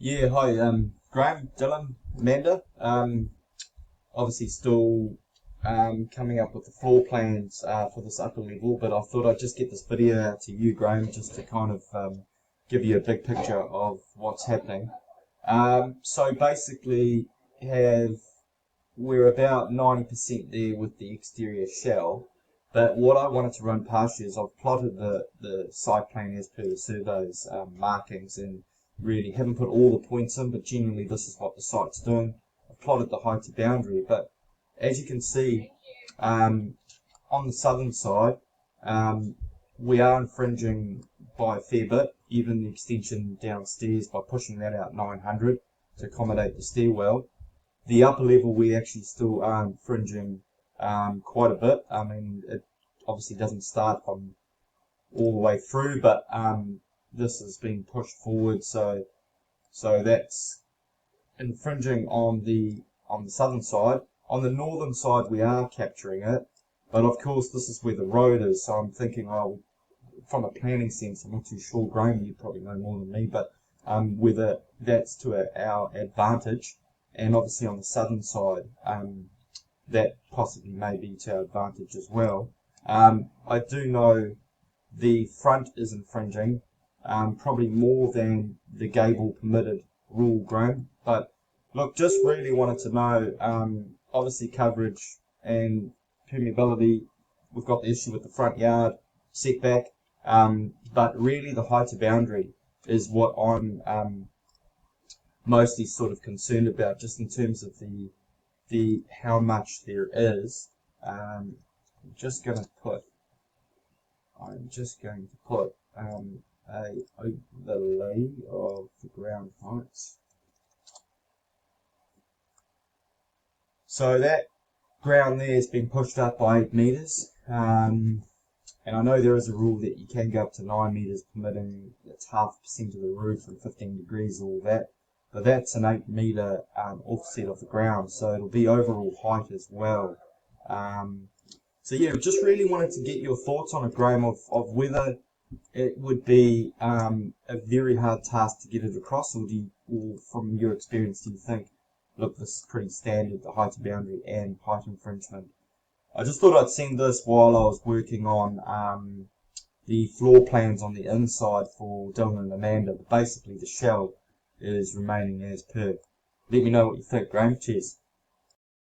Yeah, hi, Graham, Dylan, Amanda. Obviously still coming up with the floor plans for this upper level, but I thought I'd just get this video out to you, Graham, just to kind of give you a big picture of what's happening. So basically, have we're about 90% there with the exterior shell, but what I wanted to run past you is I've plotted the site plan as per the survey's markings and really haven't put all the points in, but generally this is what the site's doing. I've plotted the height to boundary, but as you can see, on the southern side, um, we are infringing by a fair bit, even the extension downstairs by pushing that out 900 to accommodate the stairwell. The upper level we actually still are infringing quite a bit. I mean, it obviously doesn't start from all the way through, but this has been pushed forward, so that's infringing on the southern side. On the northern side, we are capturing it, but of course this is where the road is. So I'm thinking, oh, from a planning sense, I'm not too sure. Graham, you probably know more than me, but whether that's to our advantage, and obviously on the southern side, that possibly may be to our advantage as well. I do know the front is infringing, probably more than the gable permitted rule, Graham. But look, just really wanted to know, obviously coverage and permeability. We've got the issue with the front yard setback, but really the height of boundary is what I'm mostly sort of concerned about, just in terms of the how much there is. I'm just going to put a overlay of the ground heights. So that ground there has been pushed up by 8 meters. And I know there is a rule that you can go up to 9 meters, permitting it's 0.5% of the roof and 15 degrees, all that. But that's an 8 meter offset of the ground, so it'll be overall height as well. So yeah, just really wanted to get your thoughts on it, Graham, of whether it would be a very hard task to get it across, or from your experience, do you think, look, this is pretty standard, the height of boundary and height infringement? I just thought I'd send this while I was working on the floor plans on the inside for Dylan and Amanda, but basically the shell is remaining as per. Let me know what you think, Graham. Cheers.